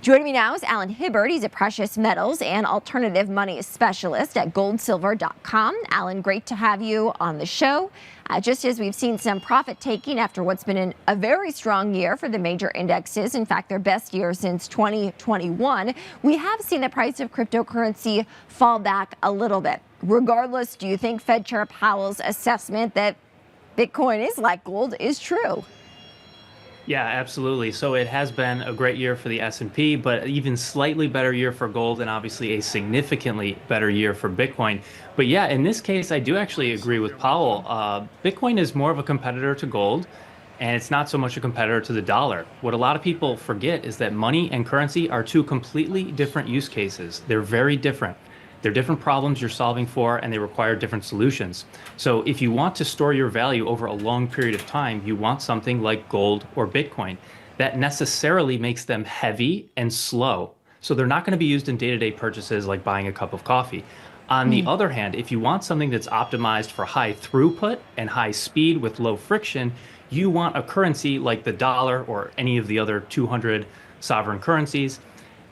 Joining me now is Alan Hibbard. He's a precious metals and alternative money specialist at goldsilver.com. Alan, great to have you on the show. Just as we've seen some profit taking after what's been a very strong year for the major indexes, in fact, their best year since 2021, we have seen the price of cryptocurrency fall back a little bit. Regardless, do you think Fed Chair Powell's assessment that Bitcoin is like gold is true? Yeah, absolutely. So it has been a great year for the S&P, but even slightly better year for gold and obviously a significantly better year for Bitcoin. But yeah, in this case, I do actually agree with Powell. Bitcoin is more of a competitor to gold, and it's not so much a competitor to the dollar. What a lot of people forget is that money and currency are two completely different use cases. They're very different. They're different problems you're solving for, and they require different solutions. So if you want to store your value over a long period of time, you want something like gold or Bitcoin. That necessarily makes them heavy and slow. So they're not going to be used in day-to-day purchases like buying a cup of coffee. On the other hand, if you want something that's optimized for high throughput and high speed with low friction, you want a currency like the dollar or any of the other 200 sovereign currencies.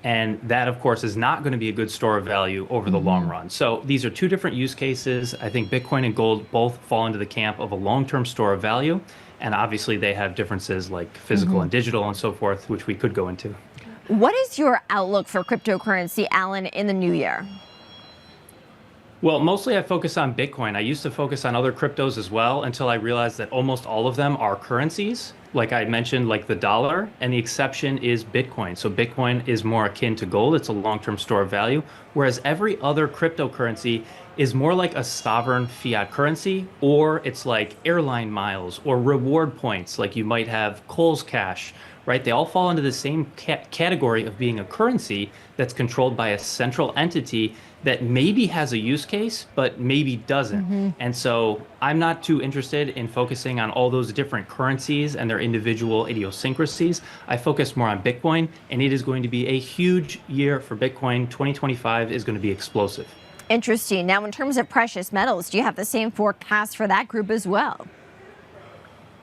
And that, of course, is not going to be a good store of value over the long run. So these are two different use cases. I think Bitcoin and gold both fall into the camp of a long-term store of value. And obviously, they have differences like physical and digital and so forth, which we could go into. What is your outlook for cryptocurrency, Alan, in the new year? Well, mostly I focus on Bitcoin. I used to focus on other cryptos as well until I realized that almost all of them are currencies, like I mentioned, like the dollar, and the exception is Bitcoin. So Bitcoin is more akin to gold. It's a long-term store of value, whereas every other cryptocurrency is more like a sovereign fiat currency, or it's like airline miles or reward points, like you might have Kohl's Cash, right? They all fall into the same category of being a currency that's controlled by a central entity that maybe has a use case, but maybe doesn't. And so I'm not too interested in focusing on all those different currencies and their individual idiosyncrasies. I focus more on Bitcoin, and it is going to be a huge year for Bitcoin. 2025 is going to be explosive. Interesting. Now, in terms of precious metals, do you have the same forecast for that group as well?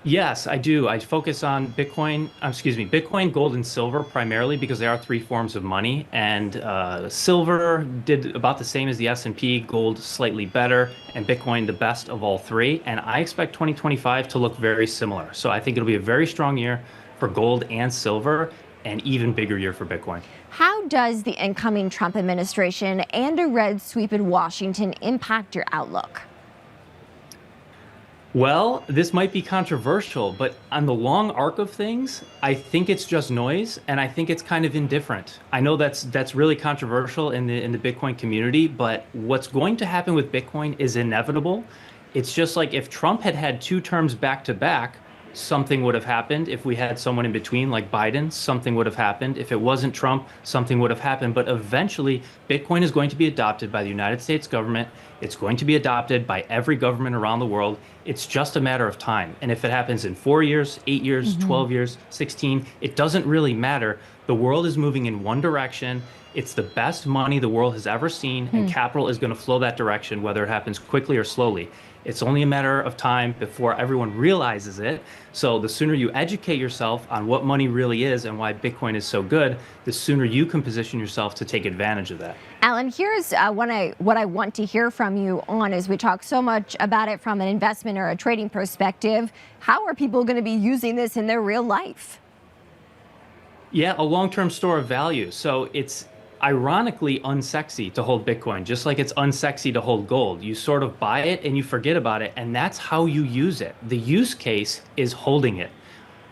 Yes, I do. I focus on Bitcoin, gold, and silver primarily because they are three forms of money. And silver did about the same as the S&P, gold slightly better, and Bitcoin the best of all three. And I expect 2025 to look very similar. So I think it'll be a very strong year for gold and silver, and even bigger year for Bitcoin. How does the incoming Trump administration and a red sweep in Washington impact your outlook? Well, this might be controversial, but on the long arc of things, I think it's just noise, and I think it's kind of indifferent. I know that's really controversial in the Bitcoin community, but what's going to happen with Bitcoin is inevitable. It's just like if Trump had had two terms back to back, something would have happened. If we had someone in between like Biden, something would have happened. If it wasn't Trump, something would have happened. But eventually, Bitcoin is going to be adopted by the United States government. It's going to be adopted by every government around the world. It's just a matter of time. And if it happens in 4 years, 8 years, 12 years, 16, it doesn't really matter. The world is moving in one direction. It's the best money the world has ever seen, and capital is going to flow that direction, whether it happens quickly or slowly. It's only a matter of time before everyone realizes it. So the sooner you educate yourself on what money really is and why Bitcoin is so good, the sooner you can position yourself to take advantage of that. Alan, here's what I want to hear from you on as we talk so much about it from an investment or a trading perspective. How are people going to be using this in their real life? Yeah, a long-term store of value. So it's ironically unsexy to hold Bitcoin, just like it's unsexy to hold gold. You sort of buy it and you forget about it, and that's how you use it. The use case is holding it,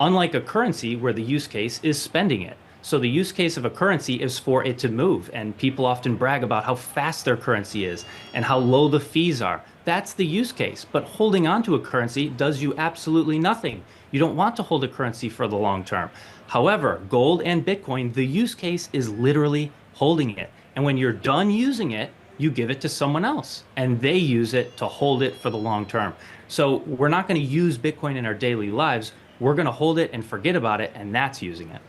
unlike a currency where the use case is spending it. So the use case of a currency is for it to move, and people often brag about how fast their currency is and how low the fees are. That's the use case, but holding onto a currency does you absolutely nothing. You don't want to hold a currency for the long term. However, gold and Bitcoin, the use case is literally holding it. And when you're done using it, you give it to someone else and they use it to hold it for the long term. So we're not going to use Bitcoin in our daily lives. We're going to hold it and forget about it, and that's using it.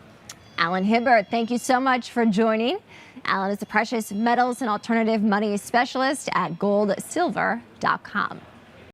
Alan Hibbard, thank you so much for joining. Alan is a precious metals and alternative money specialist at goldsilver.com.